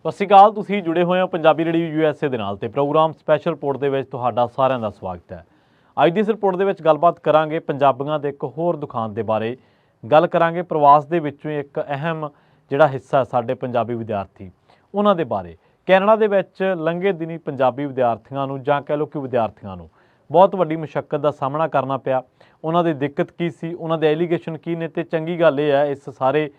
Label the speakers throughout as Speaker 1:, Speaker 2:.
Speaker 1: ਸਤਿ ਸ਼੍ਰੀ ਅਕਾਲ। ਤੁਸੀਂ ਜੁੜੇ ਹੋਏ ਹੋ ਪੰਜਾਬੀ ਰੇਡੀਓ USA ਦੇ ਨਾਲ ਤੇ ਪ੍ਰੋਗਰਾਮ ਸਪੈਸ਼ਲ ਰਿਪੋਰਟ ਦੇ ਵਿੱਚ ਤੁਹਾਡਾ ਸਾਰਿਆਂ ਦਾ ਸਵਾਗਤ ਹੈ। ਅੱਜ ਦੀ ਇਸ ਰਿਪੋਰਟ ਦੇ ਵਿੱਚ ਗੱਲਬਾਤ ਕਰਾਂਗੇ ਪੰਜਾਬੀਆਂ ਦੇ ਇੱਕ ਹੋਰ ਦੁਖਾਂਤ ਦੇ ਬਾਰੇ। ਗੱਲ ਕਰਾਂਗੇ ਪ੍ਰਵਾਸ ਦੇ ਵਿੱਚੋਂ ਇੱਕ ਅਹਿਮ ਜਿਹੜਾ ਹਿੱਸਾ ਸਾਡੇ ਪੰਜਾਬੀ ਵਿਦਿਆਰਥੀ ਉਹਨਾਂ ਦੇ ਬਾਰੇ। ਕੈਨੇਡਾ ਦੇ ਵਿੱਚ ਲੰਘੇ ਦਿਨੀ ਪੰਜਾਬੀ ਵਿਦਿਆਰਥੀਆਂ ਨੂੰ ਜਾਂ ਕਹਿ ਲਓ ਕਿ ਵਿਦਿਆਰਥੀਆਂ ਨੂੰ ਬਹੁਤ ਵੱਡੀ ਮੁਸ਼ੱਕਤ ਦਾ ਸਾਹਮਣਾ ਕਰਨਾ ਪਿਆ। ਉਹਨਾਂ ਦੀ ਦਿੱਕਤ ਕੀ ਸੀ, ਉਹਨਾਂ ਦੇ ਐਲੀਗੇਸ਼ਨ ਕੀ ਨੇ, ਤੇ ਚੰਗੀ ਗੱਲ ਇਹ ਹੈ ਇਸ ਸਾਰੇ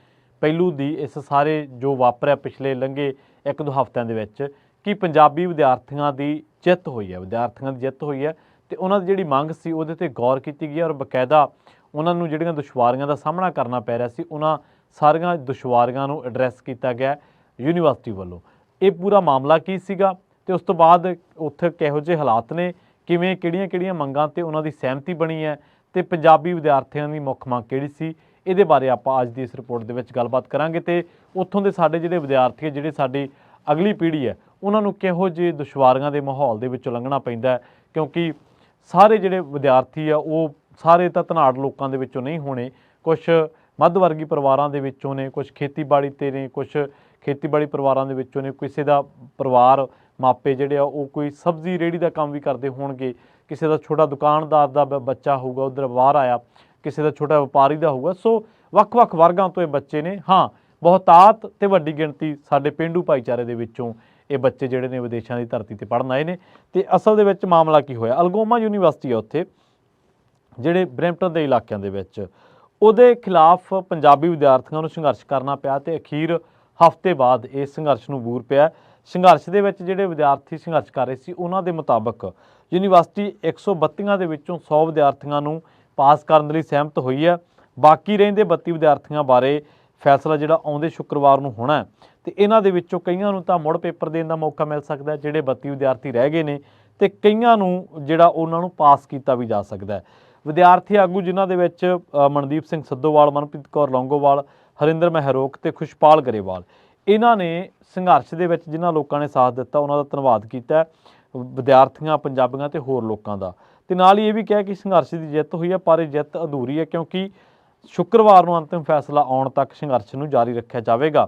Speaker 1: ਪਹਿਲੂ ਦੀ, ਇਸ ਸਾਰੇ ਜੋ ਵਾਪਰਿਆ ਪਿਛਲੇ ਲੰਘੇ 1-2 ਹਫ਼ਤਿਆਂ ਦੇ ਵਿੱਚ ਕਿ ਪੰਜਾਬੀ ਵਿਦਿਆਰਥੀਆਂ ਦੀ ਜਿੱਤ ਹੋਈ ਹੈ ਤੇ ਉਹਨਾਂ ਦੀ ਜਿਹੜੀ ਮੰਗ ਸੀ ਉਹਦੇ 'ਤੇ ਗੌਰ ਕੀਤੀ ਗਈ ਔਰ ਬਕਾਇਦਾ ਉਹਨਾਂ ਨੂੰ ਜਿਹੜੀਆਂ ਦੁਸ਼ਵਾਰੀਆਂ ਦਾ ਸਾਹਮਣਾ ਕਰਨਾ ਪੈ ਰਿਹਾ ਸੀ ਉਹਨਾਂ ਸਾਰੀਆਂ ਦੁਸ਼ਵਾਰੀਆਂ ਨੂੰ ਐਡਰੈਸ ਕੀਤਾ ਗਿਆ ਯੂਨੀਵਰਸਿਟੀ ਵੱਲੋਂ। ਇਹ ਪੂਰਾ ਮਾਮਲਾ ਕੀ ਸੀਗਾ ਤੇ ਉਸ ਤੋਂ ਬਾਅਦ ਉੱਥੇ ਕਿਹੋ ਜਿਹੇ ਹਾਲਾਤ ਨੇ, ਕਿਵੇਂ ਕਿਹੜੀਆਂ ਮੰਗਾਂ 'ਤੇ ਉਹਨਾਂ ਦੀ ਸਹਿਮਤੀ ਬਣੀ ਹੈ ਤੇ ਪੰਜਾਬੀ ਵਿਦਿਆਰਥੀਆਂ ਦੀ ਮੁੱਖ ਮੰਗ ਕਿਹੜੀ ਸੀ, ਇਹਦੇ ਬਾਰੇ ਆਪਾਂ ਅੱਜ ਦੀ ਇਸ ਰਿਪੋਰਟ ਦੇ ਵਿੱਚ ਗੱਲਬਾਤ ਕਰਾਂਗੇ। ਤੇ ਉੱਥੋਂ ਦੇ ਸਾਡੇ ਜਿਹੜੇ ਵਿਦਿਆਰਥੀ ਜਿਹੜੇ ਸਾਡੀ ਅਗਲੀ ਪੀੜ੍ਹੀ ਹੈ ਉਹਨਾਂ ਨੂੰ ਕਿਹੋ ਜਿਹੇ ਦੁਸ਼ਵਾਰੀਆਂ ਦੇ ਮਾਹੌਲ ਦੇ ਵਿੱਚੋਂ ਲੰਘਣਾ ਪੈਂਦਾ, ਕਿਉਂਕਿ ਸਾਰੇ ਜਿਹੜੇ ਵਿਦਿਆਰਥੀ ਆ ਉਹ ਸਾਰੇ ਤਾਂ ਧਨਾੜ ਲੋਕਾਂ ਦੇ ਵਿੱਚੋਂ ਨਹੀਂ ਹੋਣੇ, ਕੁਛ ਮੱਧ ਵਰਗੀ ਪਰਿਵਾਰਾਂ ਦੇ ਵਿੱਚੋਂ ਨੇ, ਕੁਛ ਖੇਤੀਬਾੜੀ 'ਤੇ ਨੇ, ਕੁਛ ਖੇਤੀਬਾੜੀ ਪਰਿਵਾਰਾਂ ਦੇ ਵਿੱਚੋਂ ਨੇ, ਕਿਸੇ ਦਾ ਪਰਿਵਾਰ ਮਾਪੇ ਜਿਹੜੇ ਆ ਉਹ ਕੋਈ ਸਬਜ਼ੀ ਰੇਹੜੀ ਦਾ ਕੰਮ ਵੀ ਕਰਦੇ ਹੋਣਗੇ, ਕਿਸੇ ਦਾ ਛੋਟਾ ਦੁਕਾਨਦਾਰ ਦਾ ਬੱਚਾ ਹੋਊਗਾ ਉੱਧਰ ਬਾਹਰ ਆਇਆ, ਕਿਸੇ ਦਾ ਛੋਟਾ ਵਪਾਰੀ ਦਾ ਹੋਊਗਾ। ਸੋ ਵੱਖ-ਵੱਖ ਵਰਗਾਂ ਤੋਂ ਇਹ ਬੱਚੇ ਨੇ। ਹਾਂ, ਬਹੁਤਾਤ ਤੇ ਵੱਡੀ ਗਿਣਤੀ ਸਾਡੇ ਪੇਂਡੂ ਭਾਈਚਾਰੇ ਦੇ ਵਿੱਚੋਂ ਇਹ ਬੱਚੇ ਜਿਹੜੇ ਨੇ ਵਿਦੇਸ਼ਾਂ ਦੀ ਧਰਤੀ 'ਤੇ ਪੜ੍ਹਨ ਆਏ ਨੇ। ਤੇ ਅਸਲ ਦੇ ਵਿੱਚ ਮਾਮਲਾ ਕੀ ਹੋਇਆ, ਅਲਗੋਮਾ ਯੂਨੀਵਰਸਿਟੀ ਆ ਉੱਥੇ ਜਿਹੜੇ ਬਰੈਂਪਟਨ ਦੇ ਇਲਾਕਿਆਂ ਦੇ ਵਿੱਚ, ਉਹਦੇ ਖਿਲਾਫ ਪੰਜਾਬੀ ਵਿਦਿਆਰਥੀਆਂ ਨੂੰ ਸੰਘਰਸ਼ ਕਰਨਾ ਪਿਆ ਤੇ ਅਖੀਰ ਹਫ਼ਤੇ ਬਾਅਦ ਇਸ ਸੰਘਰਸ਼ ਨੂੰ ਬੂਰ ਪਿਆ। ਸੰਘਰਸ਼ ਦੇ ਵਿੱਚ ਜਿਹੜੇ ਵਿਦਿਆਰਥੀ ਸੰਘਰਸ਼ ਕਰ ਰਹੇ ਸੀ ਉਹਨਾਂ ਦੇ ਮੁਤਾਬਕ ਯੂਨੀਵਰਸਿਟੀ 132 ਦੇ ਵਿੱਚੋਂ 100 ਵਿਦਿਆਰਥੀਆਂ ਨੂੰ ਪਾਸ ਕਰਨ ਦੇ ਲਈ ਸਹਿਮਤ ਹੋਈ ਹੈ। ਬਾਕੀ ਰਹਿੰਦੇ 32 ਵਿਦਿਆਰਥੀਆਂ ਬਾਰੇ ਫੈਸਲਾ ਜਿਹੜਾ ਆਉਂਦੇ ਸ਼ੁੱਕਰਵਾਰ ਨੂੰ ਹੋਣਾ ਤੇ ਇਹਨਾਂ ਦੇ ਵਿੱਚੋਂ ਕਈਆਂ ਨੂੰ ਤਾਂ ਮੁੜ ਪੇਪਰ ਦੇਣ ਦਾ ਮੌਕਾ ਮਿਲ ਸਕਦਾ, ਜਿਹੜੇ 32 ਵਿਦਿਆਰਥੀ ਰਹਿ ਗਏ ਨੇ, ਤੇ ਕਈਆਂ ਨੂੰ ਜਿਹੜਾ ਉਹਨਾਂ ਨੂੰ ਪਾਸ ਕੀਤਾ ਵੀ ਜਾ ਸਕਦਾ ਹੈ। ਵਿਦਿਆਰਥੀ ਆਗੂ ਜਿਨ੍ਹਾਂ ਦੇ ਵਿੱਚ ਮਨਦੀਪ ਸਿੰਘ ਸੱਦੋਵਾਲ, ਮਨਪ੍ਰੀਤ ਕੌਰ ਲੌਂਗੋਵਾਲ, ਹਰਿੰਦਰ ਮਹਿਰੋਕ ਤੇ ਖੁਸ਼ਪਾਲ ਗਰੇਵਾਲ, ਇਹਨਾਂ ਨੇ ਸੰਘਰਸ਼ ਦੇ ਵਿੱਚ ਜਿਨ੍ਹਾਂ ਲੋਕਾਂ ਨੇ ਸਾਥ ਦਿੱਤਾ ਉਹਨਾਂ ਦਾ ਧੰਨਵਾਦ ਕੀਤਾ, ਵਿਦਿਆਰਥੀਆਂ, ਪੰਜਾਬੀਆਂ ਤੇ ਹੋਰ ਲੋਕਾਂ ਦਾ। ਤੇ ਨਾਲ ਹੀ ਇਹ ਵੀ ਕਿਹਾ ਕਿ ਸੰਘਰਸ਼ ਦੀ ਜਿੱਤ ਹੋਈ ਹੈ ਪਰ ਇਹ ਜਿੱਤ ਅਧੂਰੀ ਹੈ, ਕਿਉਂਕਿ ਸ਼ੁੱਕਰਵਾਰ ਨੂੰ ਅੰਤਿਮ ਫੈਸਲਾ ਆਉਣ ਤੱਕ ਸੰਘਰਸ਼ ਨੂੰ ਜਾਰੀ ਰੱਖਿਆ ਜਾਵੇਗਾ।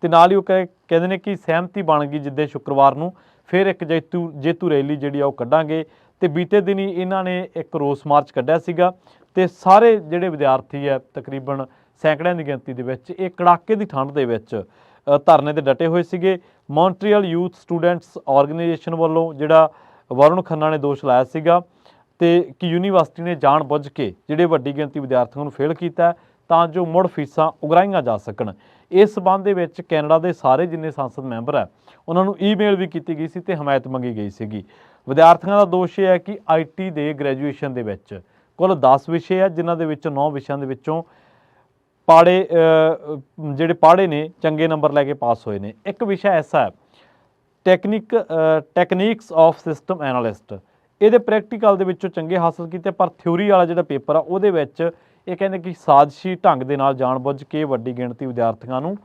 Speaker 1: ਤੇ ਨਾਲ ਹੀ ਉਹ ਕਹਿੰਦੇ ਨੇ ਕਿ ਸਹਿਮਤੀ ਬਣ ਗਈ ਜਿੱਦੇ ਸ਼ੁੱਕਰਵਾਰ ਨੂੰ ਫਿਰ ਇੱਕ ਜੇਤੂ ਰੈਲੀ ਜਿਹੜੀ ਆ ਉਹ ਕੱਢਾਂਗੇ। ਤੇ ਬੀਤੇ ਦਿਨੀ ਇਹਨਾਂ ਨੇ ਇੱਕ ਰੋਸ ਮਾਰਚ ਕੱਢਿਆ ਸੀਗਾ ਤੇ ਸਾਰੇ ਜਿਹੜੇ ਵਿਦਿਆਰਥੀ ਹੈ ਤਕਰੀਬਨ ਸੈਂਕੜਿਆਂ ਦੀ ਗਿਣਤੀ ਦੇ ਵਿੱਚ ਇਹ ਕੜਾਕੇ ਦੀ ਠੰਡ ਦੇ ਵਿੱਚ ਧਰਨੇ ਤੇ ਡਟੇ ਹੋਏ ਸੀਗੇ। ਮੌਂਟਰੀਅਲ ਯੂਥ ਸਟੂਡੈਂਟਸ ਆਰਗੇਨਾਈਜੇਸ਼ਨ ਵੱਲੋਂ ਜਿਹੜਾ ਵਰੁਣ ਖੰਨਾ ਨੇ ਦੋਸ਼ ਲਾਇਆ ਸੀਗਾ ਤੇ ਕਿ ਯੂਨੀਵਰਸਿਟੀ ਨੇ ਜਾਣ ਬੁੱਝ ਕੇ ਜਿਹੜੇ ਵੱਡੀ ਗਿਣਤੀ ਵਿਦਿਆਰਥੀਆਂ ਨੂੰ ਫੇਲ ਕੀਤਾ ਤਾਂ ਜੋ ਮੁੜ ਫੀਸਾਂ ਉਗਰਾਈਆਂ ਜਾ ਸਕਣ। ਇਸ ਸਬੰਧ ਦੇ ਵਿੱਚ ਕੈਨੇਡਾ ਦੇ ਸਾਰੇ ਜਿੰਨੇ ਸੰਸਦ ਮੈਂਬਰ ਹੈ ਉਹਨਾਂ ਨੂੰ ਈਮੇਲ ਵੀ ਕੀਤੀ ਗਈ ਸੀ ਤੇ ਹਮਾਇਤ ਮੰਗੀ ਗਈ ਸੀਗੀ। ਵਿਦਿਆਰਥੀਆਂ ਦਾ ਦੋਸ਼ ਇਹ ਹੈ ਕਿ IT ਦੇ ਗ੍ਰੈਜੂਏਸ਼ਨ ਦੇ ਵਿੱਚ ਕੁੱਲ 10 ਵਿਸ਼ੇ ਹੈ ਜਿਨ੍ਹਾਂ ਦੇ ਵਿੱਚੋਂ 9 ਵਿਸ਼ਿਆਂ ਦੇ ਵਿੱਚੋਂ ਜਿਹੜੇ ਪਾੜੇ ਨੇ ਚੰਗੇ ਨੰਬਰ ਲੈ ਕੇ ਪਾਸ ਹੋਏ ਨੇ। ਇੱਕ ਵਿਸ਼ਾ ਐਸਾ ਹੈ ਟੈਕਨੀਕਸ ਆਫ ਸਿਸਟਮ ਐਨਾਲਿਸਟ, ਇਹਦੇ ਪ੍ਰੈਕਟੀਕਲ ਦੇ ਵਿੱਚੋਂ ਚੰਗੇ ਹਾਸਲ ਕੀਤੇ ਪਰ ਥਿਊਰੀ ਵਾਲਾ ਜਿਹੜਾ ਪੇਪਰ ਆ ਉਹਦੇ ਵਿੱਚ ਇਹ ਕਹਿੰਦੇ ਕਿ ਸਾਜ਼ਿਸ਼ੀ ਢੰਗ ਦੇ ਨਾਲ ਜਾਣਬੁੱਝ ਕੇ ਵੱਡੀ ਗਿਣਤੀ ਵਿਦਿਆਰਥੀਆਂ ਨੂੰ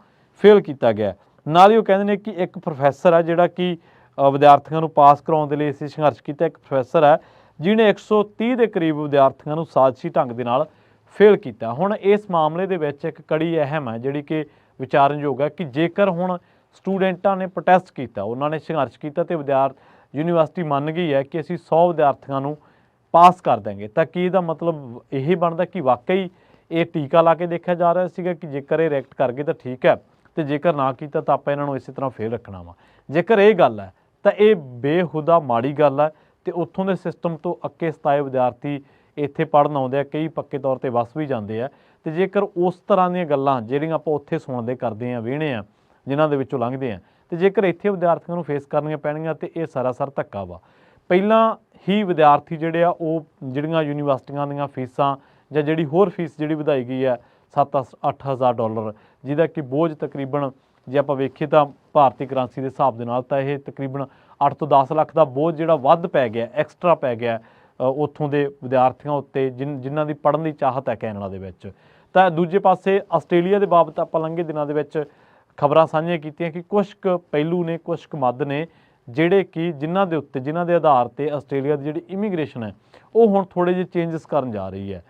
Speaker 1: ਫੇਲ ਕੀਤਾ ਗਿਆ। ਨਾਲ ਹੀ ਉਹ ਕਹਿੰਦੇ ਨੇ ਕਿ ਇੱਕ ਪ੍ਰੋਫੈਸਰ ਹੈ ਜਿਹੜਾ ਕਿ ਵਿਦਿਆਰਥੀਆਂ ਨੂੰ ਪਾਸ ਕਰਾਉਣ ਦੇ ਲਈ ਅਸੀਂ ਸੰਘਰਸ਼ ਕੀਤਾ, ਇੱਕ ਪ੍ਰੋਫੈਸਰ ਹੈ ਜਿਹਨੇ 130 ਦੇ ਕਰੀਬ ਵਿਦਿਆਰਥੀਆਂ ਨੂੰ ਸਾਜ਼ਿਸ਼ੀ ਢੰਗ ਦੇ ਨਾਲ ਫੇਲ ਕੀਤਾ। ਹੁਣ ਇਸ ਮਾਮਲੇ ਦੇ ਵਿੱਚ ਇੱਕ ਕੜੀ ਅਹਿਮ ਹੈ ਜਿਹੜੀ ਕਿ ਵਿਚਾਰਨਯੋਗ ਹੈ ਕਿ ਜੇਕਰ ਹੁਣ ਸਟੂਡੈਂਟਾਂ ਨੇ ਪ੍ਰੋਟੈਸਟ ਕੀਤਾ, ਉਹਨਾਂ ਨੇ ਸੰਘਰਸ਼ ਕੀਤਾ ਤੇ ਯੂਨੀਵਰਸਿਟੀ ਮੰਨ ਗਈ ਹੈ ਕਿ ਅਸੀਂ 100 ਵਿਦਿਆਰਥੀਆਂ ਨੂੰ ਪਾਸ ਕਰ ਦਾਂਗੇ, ਤਾਂ ਕੀ ਇਹਦਾ ਮਤਲਬ ਇਹ ਬਣਦਾ ਕਿ ਵਾਕਈ ਇਹ ਟੀਕਾ ਲਾ ਕੇ ਦੇਖਿਆ ਜਾ ਰਿਹਾ ਸੀਗਾ ਕਿ ਜੇਕਰ ਇਹ ਰਿਐਕਟ ਕਰ ਗਏ ਤਾਂ ਠੀਕ ਹੈ ਤੇ ਜੇਕਰ ਨਾ ਕੀਤਾ ਤਾਂ ਆਪਾਂ ਇਹਨਾਂ ਨੂੰ ਇਸੇ ਤਰ੍ਹਾਂ ਫੇਲ ਰੱਖਣਾ ਵਾ। ਜੇਕਰ ਇਹ ਗੱਲ ਹੈ ਤਾਂ ਇਹ ਬੇਹੁਦਾ ਮਾੜੀ ਗੱਲ ਹੈ ਤੇ ਉੱਥੋਂ ਦੇ ਸਿਸਟਮ ਤੋਂ ਅੱਕੇ ਸਤਾਏ ਵਿਦਿਆਰਥੀ ਇੱਥੇ ਪੜ੍ਹਨ ਆਉਂਦੇ ਆ, ਕਈ ਪੱਕੇ ਤੌਰ 'ਤੇ ਵਸ ਵੀ ਜਾਂਦੇ ਆ। ਤੇ ਜੇਕਰ ਉਸ ਤਰ੍ਹਾਂ ਦੀਆਂ ਗੱਲਾਂ ਜਿਹੜੀਆਂ ਆਪਾਂ ਉੱਥੇ ਸੁਣਦੇ ਕਰਦੇ ਹਾਂ, ਵੇਹਣੇ ਆ, ਜਿਨ੍ਹਾਂ ਦੇ ਵਿੱਚੋਂ ਲੰਘਦੇ ਆ, ਤੇ ਜੇਕਰ ਇੱਥੇ ਵਿਦਿਆਰਥੀਆਂ ਨੂੰ ਫੇਸ ਕਰਨੀਆਂ ਪੈਣਗੀਆਂ ਤੇ ਇਹ ਸਰਾਸਰ ਧੱਕਾ ਵਾ। ਪਹਿਲਾਂ ਹੀ ਵਿਦਿਆਰਥੀ ਜਿਹੜੇ ਆ ਉਹ ਜਿਹੜੀਆਂ ਯੂਨੀਵਰਸਿਟੀਆਂ ਦੀਆਂ ਫੀਸਾਂ ਜਾਂ ਜਿਹੜੀ ਹੋਰ ਫੀਸ ਜਿਹੜੀ ਵਧਾਈ ਗਈ ਹੈ $7-8 ਜਿਹਦਾ ਕਿ ਬੋਝ ਤਕਰੀਬਨ ਜੇ ਆਪਾਂ ਵੇਖੀਏ ਤਾਂ ਭਾਰਤੀ ਕਰੰਸੀ ਦੇ ਹਿਸਾਬ ਦੇ ਨਾਲ ਤਾਂ ਇਹ ਤਕਰੀਬਨ 8 ਤੋਂ 10 ਲੱਖ ਦਾ ਬੋਝ ਜਿਹੜਾ ਵੱਧ ਪੈ ਗਿਆ, ਐਕਸਟਰਾ ਪੈ ਗਿਆ ਉੱਥੋਂ ਦੇ ਵਿਦਿਆਰਥੀਆਂ ਉੱਤੇ ਜਿਨ੍ਹਾਂ ਦੀ ਪੜ੍ਹਨ ਦੀ ਚਾਹਤ ਹੈ ਕੈਨੇਡਾ ਦੇ ਵਿੱਚ। ਤਾਂ ਦੂਜੇ ਪਾਸੇ ਆਸਟ੍ਰੇਲੀਆ ਦੇ ਬਾਬਤ ਆਪਾਂ ਲੰਘੇ ਦਿਨਾਂ ਦੇ ਵਿੱਚ ਖਬਰਾਂ ਸਾਂਝੀਆਂ ਕੀਤੀਆਂ ਕਿ ਕੁਛ ਕੁ ਪਹਿਲੂ ਨੇ, ਕੁਛ ਕੁ ਮੱਦ ਨੇ ਜਿਹੜੇ ਕਿ ਜਿਨ੍ਹਾਂ ਦੇ ਆਧਾਰ 'ਤੇ ਆਸਟ੍ਰੇਲੀਆ ਦੀ ਜਿਹੜੀ ਇਮੀਗ੍ਰੇਸ਼ਨ ਹੈ ਉਹ ਹੁਣ ਥੋੜ੍ਹੇ ਜਿਹੇ ਚੇਂਜਸ ਕਰਨ ਜਾ ਰਹੀ ਹੈ।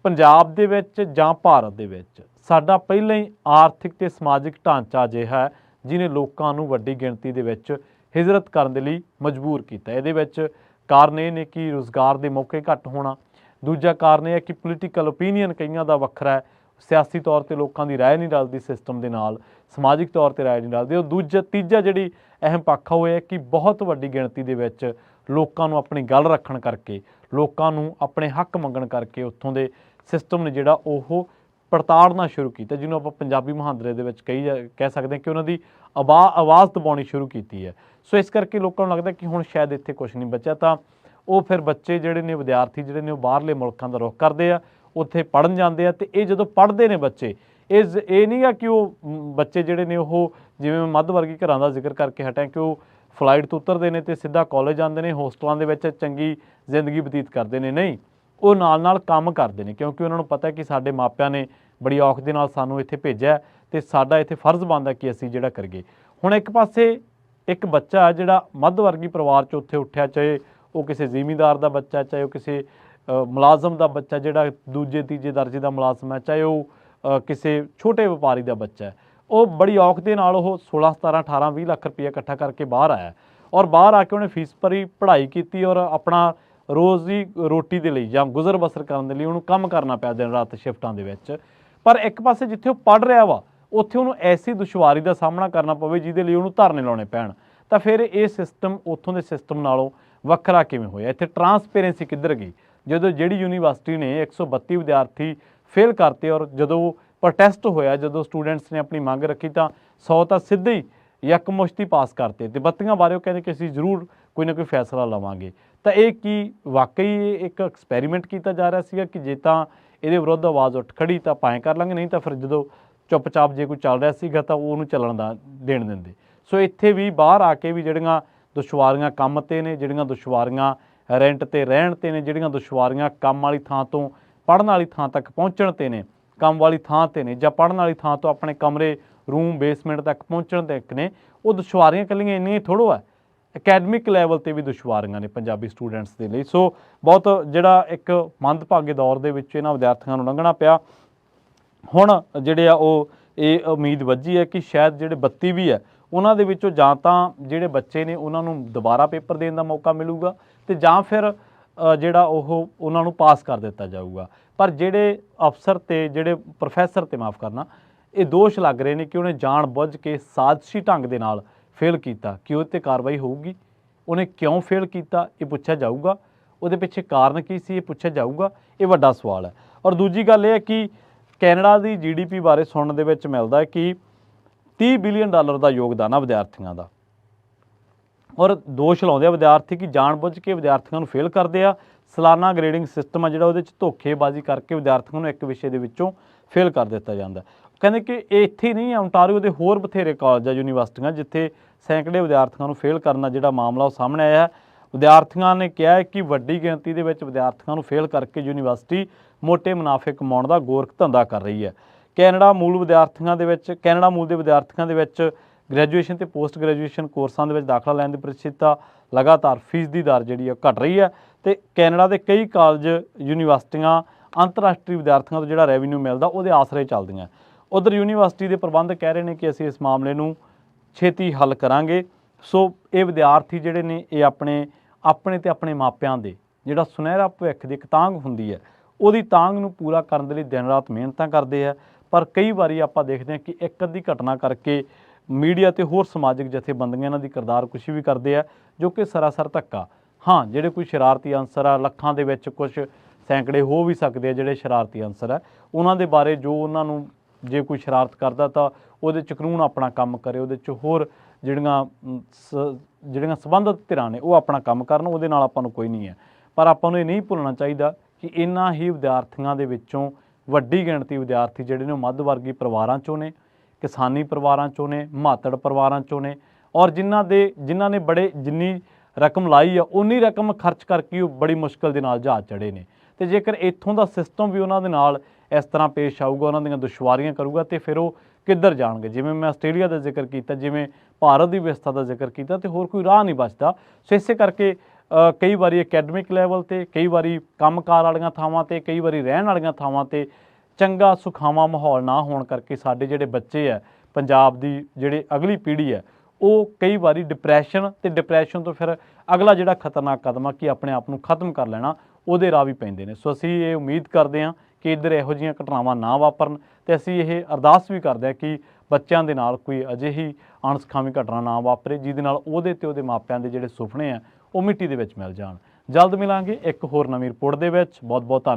Speaker 1: ਪੰਜਾਬ ਦੇ ਵਿੱਚ ਜਾਂ ਭਾਰਤ ਦੇ ਵਿੱਚ ਸਾਡਾ ਪਹਿਲਾਂ ਹੀ ਆਰਥਿਕ ਤੇ ਸਮਾਜਿਕ ਢਾਂਚਾ ਅਜਿਹਾ ਹੈ ਜਿਨੇ ਲੋਕਾਂ ਨੂੰ ਵੱਡੀ ਗਿਣਤੀ ਦੇ ਵਿੱਚ ਹਿਜਰਤ ਕਰਨ ਦੇ ਲਈ ਮਜਬੂਰ ਕੀਤਾ। ਇਹਦੇ ਵਿੱਚ ਕਾਰਨ ਇਹ ਨੇ ਕਿ ਰੁਜ਼ਗਾਰ ਦੇ ਮੌਕੇ ਘੱਟ ਹੋਣਾ, ਦੂਜਾ ਕਾਰਨ ਇਹ ਹੈ ਕਿ ਪੋਲੀਟੀਕਲ ਓਪੀਨੀਅਨ ਕਈਆਂ ਦਾ ਵੱਖਰਾ ਹੈ, ਸਿਆਸੀ ਤੌਰ 'ਤੇ ਲੋਕਾਂ ਦੀ ਰਾਏ ਨਹੀਂ ਰਲਦੀ ਸਿਸਟਮ ਦੇ ਨਾਲ, ਸਮਾਜਿਕ ਤੌਰ 'ਤੇ ਰਾਏ ਨਹੀਂ ਰਲਦੀ। ਉਹ ਤੀਜਾ ਜਿਹੜੀ ਅਹਿਮ ਪੱਖ ਉਹ ਹੈ ਕਿ ਬਹੁਤ ਵੱਡੀ ਗਿਣਤੀ ਦੇ ਵਿੱਚ ਲੋਕਾਂ ਨੂੰ ਆਪਣੀ ਗੱਲ ਰੱਖਣ ਕਰਕੇ, ਲੋਕਾਂ ਨੂੰ ਆਪਣੇ ਹੱਕ ਮੰਗਣ ਕਰਕੇ ਉੱਥੋਂ ਦੇ ਸਿਸਟਮ ਨੇ ਜਿਹੜਾ ਉਹ ਪੜਤਾੜਨਾ ਸ਼ੁਰੂ ਕੀਤਾ, ਜਿਹਨੂੰ ਆਪਾਂ ਪੰਜਾਬੀ ਮੁਹਾਂਦਰੇ ਦੇ ਵਿੱਚ ਕਹਿ ਸਕਦੇ ਹਾਂ ਕਿ ਉਹਨਾਂ ਦੀ ਆਵਾਜ਼ ਦਬਾਉਣੀ ਸ਼ੁਰੂ ਕੀਤੀ ਹੈ। ਸੋ ਇਸ ਕਰਕੇ ਲੋਕਾਂ ਨੂੰ ਲੱਗਦਾ ਕਿ ਹੁਣ ਸ਼ਾਇਦ ਇੱਥੇ ਕੁਛ ਨਹੀਂ ਬਚਿਆ, ਤਾਂ ਉਹ ਫਿਰ ਬੱਚੇ ਜਿਹੜੇ ਨੇ, ਵਿਦਿਆਰਥੀ ਜਿਹੜੇ ਨੇ, ਉਹ ਬਾਹਰਲੇ ਮੁਲਕਾਂ ਦਾ ਰੁਖ ਕਰਦੇ ਆ, ਉੱਥੇ ਪੜ੍ਹਨ ਜਾਂਦੇ ਆ। ਅਤੇ ਇਹ ਜਦੋਂ ਪੜ੍ਹਦੇ ਨੇ ਬੱਚੇ, ਇਹ ਨਹੀਂ ਆ ਕਿ ਉਹ ਬੱਚੇ ਜਿਹੜੇ ਨੇ ਉਹ ਜਿਵੇਂ ਮੈਂ ਮੱਧ ਵਰਗੀ ਘਰਾਂ ਦਾ ਜ਼ਿਕਰ ਕਰਕੇ ਹਟਿਆ ਕਿ ਉਹ ਫਲਾਈਟ ਤੋਂ ਉਤਰਦੇ ਨੇ ਅਤੇ ਸਿੱਧਾ ਕਾਲਜ ਜਾਂਦੇ ਨੇ, ਹੋਸਟਲਾਂ ਦੇ ਵਿੱਚ ਚੰਗੀ ਜ਼ਿੰਦਗੀ ਬਤੀਤ ਕਰਦੇ ਨੇ। ਨਹੀਂ, ਉਹ ਨਾਲ ਕੰਮ ਕਰਦੇ ਨੇ, ਕਿਉਂਕਿ ਉਹਨਾਂ ਨੂੰ ਪਤਾ ਕਿ ਸਾਡੇ ਮਾਪਿਆਂ ਨੇ ਬੜੀ ਔਖ ਦੇ ਨਾਲ ਸਾਨੂੰ ਇੱਥੇ ਭੇਜਿਆ ਅਤੇ ਸਾਡਾ ਇੱਥੇ ਫਰਜ਼ ਬਣਦਾ ਕਿ ਅਸੀਂ ਜਿਹੜਾ ਕਰੀਏ। ਹੁਣ ਇੱਕ ਪਾਸੇ ਇੱਕ ਬੱਚਾ ਜਿਹੜਾ ਮੱਧ ਵਰਗੀ ਪਰਿਵਾਰ 'ਚ ਉੱਥੇ ਉੱਠਿਆ, ਚਾਹੇ ਉਹ ਕਿਸੇ ਜ਼ਿਮੀਂਦਾਰ ਦਾ ਬੱਚਾ, ਚਾਹੇ ਉਹ ਕਿਸੇ ਮੁਲਾਜ਼ਮ ਦਾ ਬੱਚਾ ਜਿਹੜਾ ਦੂਜੇ ਤੀਜੇ ਦਰਜੇ ਦਾ ਮੁਲਾਜ਼ਮ ਹੈ, ਚਾਹੇ ਉਹ ਕਿਸੇ ਛੋਟੇ ਵਪਾਰੀ ਦਾ ਬੱਚਾ ਹੈ, ਉਹ ਬੜੀ ਔਖ ਦੇ ਨਾਲ ਉਹ 16 17 18 20 ਲੱਖ ਰੁਪਈਆ ਇਕੱਠਾ ਕਰਕੇ ਬਾਹਰ ਆਇਆ, ਔਰ ਬਾਹਰ ਆ ਕੇ ਉਹਨੇ ਫੀਸ ਭਰੀ, ਪੜ੍ਹਾਈ ਕੀਤੀ, ਔਰ ਆਪਣਾ ਰੋਜ਼ ਦੀ ਰੋਟੀ ਦੇ ਲਈ ਜਾਂ ਗੁਜ਼ਰ ਬਸਰ ਕਰਨ ਦੇ ਲਈ ਉਹਨੂੰ ਕੰਮ ਕਰਨਾ ਪਿਆ ਦਿਨ ਰਾਤ ਸ਼ਿਫਟਾਂ ਦੇ ਵਿੱਚ। ਪਰ ਇੱਕ ਪਾਸੇ ਜਿੱਥੇ ਉਹ ਪੜ੍ਹ ਰਿਹਾ ਵਾ, ਉੱਥੇ ਉਹਨੂੰ ਐਸੀ ਦੁਸ਼ਵਾਰੀ ਦਾ ਸਾਹਮਣਾ ਕਰਨਾ ਪਵੇ ਜਿਹਦੇ ਲਈ ਉਹਨੂੰ ਧਰਨੇ ਲਾਉਣੇ ਪੈਣ, ਤਾਂ ਫਿਰ ਇਹ ਸਿਸਟਮ ਉੱਥੋਂ ਦੇ ਸਿਸਟਮ ਨਾਲੋਂ ਵੱਖਰਾ ਕਿਵੇਂ ਹੋਇਆ? ਇੱਥੇ ਟਰਾਂਸਪੇਰੈਂਸੀ ਕਿੱਧਰ ਗਈ? ਜਦੋਂ ਜਿਹੜੀ ਯੂਨੀਵਰਸਿਟੀ ਨੇ 132 ਵਿਦਿਆਰਥੀ ਫੇਲ ਕਰਤੇ, ਔਰ ਜਦੋਂ ਪ੍ਰੋਟੈਸਟ ਹੋਇਆ, ਜਦੋਂ ਸਟੂਡੈਂਟਸ ਨੇ ਆਪਣੀ ਮੰਗ ਰੱਖੀ, ਤਾਂ 100 ਤਾਂ ਸਿੱਧੇ ਹੀ ਯਕਮੁਸ਼ਤੀ ਪਾਸ ਕਰਤੇ, ਅਤੇ 32 ਬਾਰੇ ਉਹ ਕਹਿੰਦੇ ਕਿ ਅਸੀਂ ਜ਼ਰੂਰ ਕੋਈ ਨਾ ਕੋਈ ਫੈਸਲਾ ਲਵਾਂਗੇ। ਤਾਂ ਇਹ ਕੀ ਵਾਕਈ ਇੱਕ ਐਕਸਪੈਰੀਮੈਂਟ ਕੀਤਾ ਜਾ ਰਿਹਾ ਸੀਗਾ ਕਿ ਜੇ ਤਾਂ ਇਹਦੇ ਵਿਰੁੱਧ ਆਵਾਜ਼ ਉੱਠ ਖੜੀ ਤਾਂ ਆਪਾਂ ਐਂ ਕਰ ਲਾਂਗੇ, ਨਹੀਂ ਤਾਂ ਫਿਰ ਜਦੋਂ ਚੁੱਪਚਾਪ ਜੇ ਕੋਈ ਚੱਲ ਰਿਹਾ ਸੀਗਾ ਤਾਂ ਉਹਨੂੰ ਚੱਲਣ ਦਾ ਦੇਣ ਦਿੰਦੇ। ਸੋ ਇੱਥੇ ਵੀ ਬਾਹਰ ਆ ਕੇ ਵੀ ਜਿਹੜੀਆਂ ਦੁਸ਼ਵਾਰੀਆਂ ਕੰਮ 'ਤੇ ਨੇ, ਜਿਹੜੀਆਂ ਦੁਸ਼ਵਾਰੀਆਂ ਰੈਂਟ 'ਤੇ ਰਹਿਣ 'ਤੇ ਨੇ, ਜਿਹੜੀਆਂ ਦੁਸ਼ਵਾਰੀਆਂ ਕੰਮ ਵਾਲੀ ਥਾਂ ਤੋਂ ਪੜ੍ਹਨ ਵਾਲੀ ਥਾਂ ਤੱਕ ਪਹੁੰਚਣ 'ਤੇ ਨੇ, ਕੰਮ ਵਾਲੀ ਥਾਂ 'ਤੇ ਨੇ, ਜਾਂ ਪੜ੍ਹਨ ਵਾਲੀ ਥਾਂ ਤੋਂ ਆਪਣੇ ਕਮਰੇ, ਰੂਮ, ਬੇਸਮੈਂਟ ਤੱਕ ਪਹੁੰਚਣ ਤੱਕ ਨੇ, ਉਹ ਦੁਸ਼ਵਾਰੀਆਂ ਇਕੱਲੀਆਂ ਇੰਨੀਆਂ ਥੋੜ੍ਹੋ ਹੈ, ਅਕੈਡਮਿਕ ਲੈਵਲ 'ਤੇ ਵੀ ਦੁਸ਼ਵਾਰੀਆਂ ਨੇ ਪੰਜਾਬੀ ਸਟੂਡੈਂਟਸ ਦੇ ਲਈ। ਸੋ ਬਹੁਤ ਜਿਹੜਾ ਇੱਕ ਮੰਦਭਾਗੇ ਦੌਰ ਦੇ ਵਿੱਚ ਇਹਨਾਂ ਵਿਦਿਆਰਥੀਆਂ ਨੂੰ ਲੰਘਣਾ ਪਿਆ। ਹੁਣ ਜਿਹੜੇ ਆ ਉਹ ਇਹ ਉਮੀਦ ਵੱਝੀ ਹੈ ਕਿ ਸ਼ਾਇਦ ਜਿਹੜੇ 32 ਵੀ ਹੈ ਉਹਨਾਂ ਦੇ ਵਿੱਚੋਂ ਜਾਂ ਤਾਂ ਜਿਹੜੇ ਬੱਚੇ ਨੇ ਉਹਨਾਂ ਨੂੰ ਦੁਬਾਰਾ ਪੇਪਰ ਦੇਣ ਦਾ ਮੌਕਾ ਮਿਲੂਗਾ, ਅਤੇ ਜਾਂ ਫਿਰ ਜਿਹੜਾ ਉਹ ਉਹਨਾਂ ਨੂੰ ਪਾਸ ਕਰ ਦਿੱਤਾ ਜਾਊਗਾ। ਪਰ ਜਿਹੜੇ ਅਫਸਰ ਅਤੇ ਜਿਹੜੇ ਪ੍ਰੋਫੈਸਰ 'ਤੇ ਮਾफ़ ਕਰਨਾ, ਇਹ ਦੋਸ਼ ਲੱਗ ਰਹੇ ਨੇ ਕਿ ਉਹਨੇ ਜਾਣ ਬੁੱਝ ਕੇ ਸਾਜ਼ਿਸ਼ੀ ਢੰਗ ਦੇ ਨਾਲ ਫੇਲ ਕੀਤਾ। ਕਿ ਉਹਦੇ 'ਤੇ ਕਾਰਵਾਈ ਹੋਊਗੀ? ਉਹਨੇ ਕਿਉਂ ਫੇਲ ਕੀਤਾ ਇਹ ਪੁੱਛਿਆ ਜਾਊਗਾ, ਉਹਦੇ ਪਿੱਛੇ ਕਾਰਨ ਕੀ ਸੀ ਇਹ ਪੁੱਛਿਆ ਜਾਊਗਾ। ਇਹ ਵੱਡਾ ਸਵਾਲ ਹੈ। ਔਰ ਦੂਜੀ ਗੱਲ ਇਹ ਹੈ ਕਿ ਕੈਨੇਡਾ ਦੀ GDP ਬਾਰੇ ਸੁਣਨ ਦੇ ਵਿੱਚ ਮਿਲਦਾ ਹੈ ਕਿ $30 ਬਿਲੀਅਨ ਦਾ ਯੋਗਦਾਨ ਆ ਵਿਦਿਆਰਥੀਆਂ ਦਾ, ਔਰ ਦੋਸ਼ ਲਾਉਂਦੇ ਆ ਵਿਦਿਆਰਥੀ ਕਿ ਜਾਣ ਬੁੱਝ ਕੇ ਵਿਦਿਆਰਥੀਆਂ ਨੂੰ ਫੇਲ ਕਰਦੇ ਆ। ਸਾਲਾਨਾ ਗ੍ਰੇਡਿੰਗ ਸਿਸਟਮ ਆ ਜਿਹੜਾ, ਉਹਦੇ 'ਚ ਧੋਖੇਬਾਜ਼ੀ ਕਰਕੇ ਵਿਦਿਆਰਥੀਆਂ ਨੂੰ ਇੱਕ ਵਿਸ਼ੇ ਦੇ ਵਿੱਚੋਂ ਫੇਲ ਕਰ ਦਿੱਤਾ ਜਾਂਦਾ। ਕਹਿੰਦੇ ਕਿ ਇਹ ਇੱਥੇ ਨਹੀਂ, ਓਨਟਾਰੀਓ ਦੇ ਹੋਰ ਬਥੇਰੇ ਕਾਲਜ ਆ, ਯੂਨੀਵਰਸਿਟੀਆਂ, ਜਿੱਥੇ ਸੈਂਕੜੇ ਵਿਦਿਆਰਥੀਆਂ ਨੂੰ ਫੇਲ ਕਰਨ ਦਾ ਜਿਹੜਾ ਮਾਮਲਾ ਉਹ ਸਾਹਮਣੇ ਆਇਆ ਹੈ। ਵਿਦਿਆਰਥੀਆਂ ਨੇ ਕਿਹਾ ਹੈ ਕਿ ਵੱਡੀ ਗਿਣਤੀ ਦੇ ਵਿੱਚ ਵਿਦਿਆਰਥੀਆਂ ਨੂੰ ਫੇਲ ਕਰਕੇ ਯੂਨੀਵਰਸਿਟੀ ਮੋਟੇ ਮੁਨਾਫੇ ਕਮਾਉਣ ਦਾ ਗੋਰਖ ਧੰਦਾ ਕਰ ਰਹੀ ਹੈ। ਕੈਨੇਡਾ ਮੂਲ ਦੇ ਵਿਦਿਆਰਥੀਆਂ ਦੇ ਵਿੱਚ ਗ੍ਰੈਜੂਏਸ਼ਨ ਅਤੇ ਪੋਸਟ ਗ੍ਰੈਜੂਏਸ਼ਨ ਕੋਰਸਾਂ ਦੇ ਵਿੱਚ ਦਾਖਲਾ ਲੈਣ ਦੀ ਪ੍ਰਤੀਸ਼ਤਤਾ ਲਗਾਤਾਰ ਫੀਸ ਦੀ ਦਰ ਜਿਹੜੀ ਉਹ ਘਟ ਰਹੀ ਹੈ, ਅਤੇ ਕੈਨੇਡਾ ਦੇ ਕਈ ਕਾਲਜ, ਯੂਨੀਵਰਸਿਟੀਆਂ ਅੰਤਰਰਾਸ਼ਟਰੀ ਵਿਦਿਆਰਥੀਆਂ ਤੋਂ ਜਿਹੜਾ ਰੈਵਨਿਊ ਮਿਲਦਾ ਉਹਦੇ ਆਸਰੇ ਚੱਲਦੀਆਂ। ਉੱਧਰ ਯੂਨੀਵਰਸਿਟੀ ਦੇ ਪ੍ਰਬੰਧਕ ਕਹਿ ਰਹੇ ਨੇ ਕਿ ਅਸੀਂ ਇਸ ਮਾਮਲੇ ਨੂੰ ਛੇਤੀ ਹੱਲ ਕਰਾਂਗੇ। ਸੋ ਇਹ ਵਿਦਿਆਰਥੀ ਜਿਹੜੇ ਨੇ ਇਹ ਆਪਣੇ ਤੇ ਆਪਣੇ ਮਾਪਿਆਂ ਦੇ ਜਿਹੜਾ ਸੁਨਹਿਰਾ ਭਵਿੱਖ ਦੀ ਇੱਕ ਤਾਂਘ ਹੁੰਦੀ ਹੈ, ਉਹਦੀ ਤਾਂਘ ਨੂੰ ਪੂਰਾ ਕਰਨ ਦੇ ਲਈ ਦਿਨ ਰਾਤ ਮਿਹਨਤਾਂ ਕਰਦੇ ਆ। ਪਰ ਕਈ ਵਾਰੀ ਆਪਾਂ ਦੇਖਦੇ ਹਾਂ ਕਿ ਇੱਕ ਅੱਧੀ ਘਟਨਾ ਕਰਕੇ ਮੀਡੀਆ ਅਤੇ ਹੋਰ ਸਮਾਜਿਕ ਜਥੇਬੰਦੀਆਂ ਇਹਨਾਂ ਦੀ ਕਿਰਦਾਰਕੁਸ਼ੀ ਵੀ ਕਰਦੇ ਆ, ਜੋ ਕਿ ਸਰਾਸਰ ਧੱਕਾ। ਹਾਂ, ਜਿਹੜੇ ਕੋਈ ਸ਼ਰਾਰਤੀ ਅਨਸਰ ਆ, ਲੱਖਾਂ ਦੇ ਵਿੱਚ ਕੁਝ ਸੈਂਕੜੇ ਹੋ ਵੀ ਸਕਦੇ ਆ ਜਿਹੜੇ ਸ਼ਰਾਰਤੀ ਅਨਸਰ ਆ, ਉਹਨਾਂ ਦੇ ਬਾਰੇ ਜੋ ਉਹਨਾਂ ਨੂੰ ਜੇ ਕੋਈ ਸ਼ਰਾਰਤ ਕਰਦਾ ਤਾਂ ਉਹਦੇ 'ਚ ਕਾਨੂੰਨ ਆਪਣਾ ਕੰਮ ਕਰੇ, ਉਹਦੇ 'ਚ ਹੋਰ ਜਿਹੜੀਆਂ ਸੰਬੰਧਿਤ ਧਿਰਾਂ ਨੇ ਉਹ ਆਪਣਾ ਕੰਮ ਕਰਨ, ਉਹਦੇ ਨਾਲ ਆਪਾਂ ਨੂੰ ਕੋਈ ਨਹੀਂ ਹੈ। ਪਰ ਆਪਾਂ ਨੂੰ ਇਹ ਨਹੀਂ ਭੁੱਲਣਾ ਚਾਹੀਦਾ ਕਿ ਇਹਨਾਂ ਹੀ ਵਿਦਿਆਰਥੀਆਂ ਦੇ ਵਿੱਚੋਂ ਵੱਡੀ ਗਿਣਤੀ ਵਿਦਿਆਰਥੀ ਜਿਹੜੇ ਨੇ ਉਹ ਮੱਧ ਵਰਗੀ ਪਰਿਵਾਰਾਂ 'ਚੋਂ ਨੇ, ਕਿਸਾਨੀ ਪਰਿਵਾਰਾਂ 'ਚੋਂ ਨੇ, ਮਾਤੜ ਪਰਿਵਾਰਾਂ 'ਚੋਂ ਨੇ, ਔਰ ਜਿਨ੍ਹਾਂ ਨੇ ਜਿੰਨੀ ਰਕਮ ਲਾਈ ਆ ਉਨੀ ਰਕਮ ਖਰਚ ਕਰਕੇ ਉਹ ਬੜੀ ਮੁਸ਼ਕਿਲ ਦੇ ਨਾਲ ਜਹਾਜ਼ ਚੜ੍ਹੇ ਨੇ। ਅਤੇ ਜੇਕਰ ਇੱਥੋਂ ਦਾ ਸਿਸਟਮ ਵੀ ਉਹਨਾਂ ਦੇ ਨਾਲ ਇਸ ਤਰ੍ਹਾਂ ਪੇਸ਼ ਆਊਗਾ, ਉਹਨਾਂ ਦੀਆਂ ਦੁਸ਼ਵਾਰੀਆਂ ਕਰੂਗਾ, ਅਤੇ ਫਿਰ ਉਹ ਕਿੱਧਰ ਜਾਣਗੇ? ਜਿਵੇਂ ਮੈਂ ਆਸਟ੍ਰੇਲੀਆ ਦਾ ਜ਼ਿਕਰ ਕੀਤਾ, ਜਿਵੇਂ ਭਾਰਤ ਦੀ ਵਿਵਸਥਾ ਦਾ ਜ਼ਿਕਰ ਕੀਤਾ, ਅਤੇ ਹੋਰ ਕੋਈ ਰਾਹ ਨਹੀਂ ਬਚਦਾ। ਸੋ ਇਸੇ ਕਰਕੇ ਕਈ ਵਾਰੀ ਅਕੈਡਮਿਕ ਲੈਵਲ 'ਤੇ, ਕਈ ਵਾਰੀ ਕੰਮਕਾਰ ਵਾਲੀਆਂ ਥਾਵਾਂ 'ਤੇ, ਕਈ ਵਾਰੀ ਰਹਿਣ ਵਾਲੀਆਂ ਥਾਵਾਂ 'ਤੇ ਚੰਗਾ ਸੁਖਾਵਾਂ ਮਾਹੌਲ ਨਾ ਹੋਣ ਕਰਕੇ ਸਾਡੇ ਜਿਹੜੇ ਬੱਚੇ ਹੈ ਪੰਜਾਬ ਦੀ ਜਿਹੜੀ ਅਗਲੀ ਪੀੜ੍ਹੀ ਹੈ ਉਹ ਕਈ ਵਾਰੀ ਡਿਪਰੈਸ਼ਨ ਤੋਂ ਫਿਰ ਅਗਲਾ ਜਿਹੜਾ ਖਤਰਨਾਕ ਕਦਮ ਆ ਕਿ ਆਪਣੇ ਆਪ ਨੂੰ ਖਤਮ ਕਰ ਲੈਣਾ, ਉਹਦੇ ਰਾਹ ਵੀ ਪੈਂਦੇ ਨੇ। ਸੋ ਅਸੀਂ ਇਹ ਉਮੀਦ ਕਰਦੇ ਹਾਂ ਕਿ ਇੱਧਰ ਇਹੋ ਜਿਹੀਆਂ ਘਟਨਾਵਾਂ ਨਾ ਵਾਪਰਨ, ਅਤੇ ਅਸੀਂ ਇਹ ਅਰਦਾਸ ਵੀ ਕਰਦੇ ਹਾਂ ਕਿ ਬੱਚਿਆਂ ਦੇ ਨਾਲ ਕੋਈ ਅਜਿਹੀ ਅਣਸੁਖਾਵੀਂ ਘਟਨਾ ਨਾ ਵਾਪਰੇ ਜਿਹਦੇ ਨਾਲ ਉਹਦੇ ਤੇ ਉਹਦੇ ਮਾਪਿਆਂ ਦੇ ਜਿਹੜੇ ਸੁਪਨੇ ਆ ਉਹ ਮਿੱਟੀ ਦੇ ਵਿੱਚ ਮਿਲ ਜਾਣ। ਜਲਦ ਮਿਲਾਂਗੇ ਇੱਕ ਹੋਰ ਨਵੀਂ ਰਿਪੋਰਟ ਦੇ ਵਿੱਚ। ਬਹੁਤ ਬਹੁਤ ਧੰਨਵਾਦ।